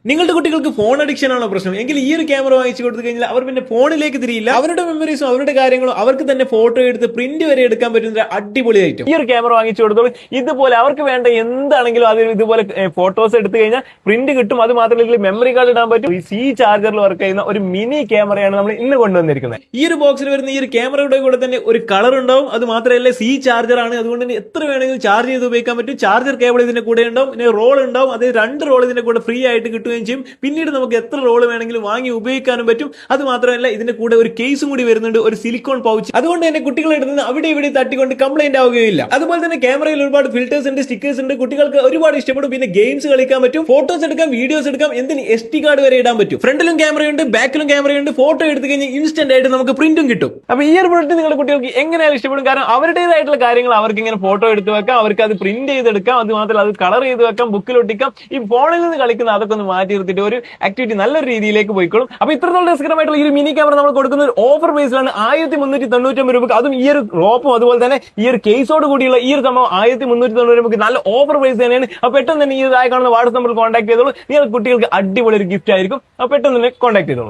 നിങ്ങളുടെ കുട്ടികൾക്ക് phone addiction ആണോ പ്രശ്നം എങ്കിൽ ഈ ഒരു ക്യാമറ വാങ്ങിച്ചു കൊടുത്തു കഴിഞ്ഞാൽ അവർ പിന്നെ ഫോണിലേക്ക് തിരിയില്ല. അവരുടെ മെമ്മറീസും അവരുടെ കാര്യങ്ങളും അവർക്ക് തന്നെ ഫോട്ടോ എടുത്ത് പ്രിന്റ് വരെ എടുക്കാൻ പറ്റുന്ന അടിപൊളി ഐറ്റം ഈ ഒരു ക്യാമറ വാങ്ങിച്ചു കൊടുത്തോളൂ. ഇതുപോലെ അവർക്ക് വേണ്ട എന്താണെങ്കിലും അത് ഇതുപോലെ ഫോട്ടോസ് എടുത്തു കഴിഞ്ഞാൽ പ്രിന്റ് കിട്ടും. അത് മാത്രമല്ല മെമ്മറി കാർഡ് ഇടാൻ പറ്റും. ഈ സി ചാർജറിൽ വർക്ക് ചെയ്യുന്ന ഒരു മിനി ക്യാമറയാണ് നമ്മൾ ഇന്ന് കൊണ്ടുവന്നിരിക്കുന്നത്. ഈ ഒരു ബോക്സിൽ വരുന്ന ഈ ഒരു ക്യാമറയുടെ കൂടെ തന്നെ ഒരു കളർ ഉണ്ടാവും. അത് മാത്രമല്ല സി ചാർജർ ആണ്, അതുകൊണ്ട് തന്നെ എത്ര വേണമെങ്കിലും ചാർജ് ചെയ്ത് ഉപയോഗിക്കാൻ പറ്റും. ചാർജർ കേബിൾ ഇതിന്റെ കൂടെ ഉണ്ടാവും, പിന്നെ റോൾ ഉണ്ടാവും. അത് 2 റോൾ ഇതിന്റെ കൂടെ ഫ്രീ ആയിട്ട് കിട്ടും. പിന്നീട് നമുക്ക് എത്ര റോള് വേണമെങ്കിലും വാങ്ങി ഉപയോഗിക്കാനും പറ്റും. അത് മാത്രമല്ല ഇതിന്റെ കൂടെ ഒരു കേസും കൂടി വരുന്നുണ്ട്, ഒരു സിലിക്കോൺ പൗച്ച്. അതുകൊണ്ട് തന്നെ കുട്ടികളെ എടുത്ത് അവിടെ ഇവിടെ തട്ടിക്കൊണ്ട് കംപ്ലൈന്റ് ആവുകയില്ല. അതുപോലെ തന്നെ ക്യാമറയിൽ ഒരുപാട് ഫിൽറ്റേഴ്സ് ഉണ്ട്, സ്റ്റിക്കേഴ്സ് ഉണ്ട്. കുട്ടികൾക്ക് ഒരുപാട് ഇഷ്ടപ്പെടും. പിന്നെ ഗെയിംസ് കളിക്കാൻ പറ്റും, ഫോട്ടോസ് എടുക്കാം, വീഡിയോസ് എടുക്കാം, എന്തിന് SD കാർഡ് വരെ ഇടാൻ പറ്റും. ഫ്രണ്ടിലും ക്യാമറയുണ്ട്, ബാക്കിലും ക്യാമറയുണ്ട്. ഫോട്ടോ എടുത്തു കഴിഞ്ഞാൽ ഇൻസ്റ്റന്റ് ആയിട്ട് നമുക്ക് പ്രിന്റും കിട്ടും. അപ്പൊ ഈ ഒരു പ്രൊഡക്റ്റ് നിങ്ങളുടെ കുട്ടികൾക്ക് എങ്ങനെയാലും ഇഷ്ടപ്പെടും. കാരണം അവരുടേതായിട്ടുള്ള കാര്യങ്ങൾ അവർക്ക് ഇങ്ങനെ ഫോട്ടോ എടുത്ത് വെക്കാം, അവർക്ക് അത് പ്രിന്റ് ചെയ്തെടുക്കാം. അത് മാത്രമല്ല അത് കളർ ചെയ്ത് വെക്കാം, ബുക്കിൽ ഒട്ടിക്കാം. ഈ ഫോണിൽ നിന്ന് കളിക്കുന്ന അതൊക്കെ ഒന്ന് മാറ്റി നിർത്തിയിട്ട് ഒരു ആക്ടിവിറ്റി നല്ലൊരു രീതിയിലേക്ക് പോയിക്കോളും. അപ്പൊ ഇത്രത്തോളം രസകരമായിട്ടുള്ള ഈ ഒരു മിനി ക്യാമറ നമ്മൾ കൊടുക്കുന്ന ഒരു ഓഫർ ബേസിലാണ് 1399 രൂപ. അതും ഈ ഒരു റോപ്പും അതുപോലെ തന്നെ ഈ ഒരു കേസോട് കൂടിയുള്ള ഈ ഒരു സംഭവം 1390 രൂപയ്ക്ക് നല്ല ഓഫർ പ്രൈസ് തന്നെയാണ്. അപ്പൊ പെട്ടെന്ന് തന്നെ ഈ ഇതായി കാണുന്ന വാട്സ്ആപ്പ് നമ്പറിൽ കോൺടാക്ട് ചെയ്തോളൂ. നിങ്ങൾ കുട്ടികൾക്ക് അടിപൊളി ഒരു ഗിഫ്റ്റ് ആയിരിക്കും. അപ്പൊ പെട്ടെന്ന് തന്നെ കോൺടാക്ട് ചെയ്തോളൂ.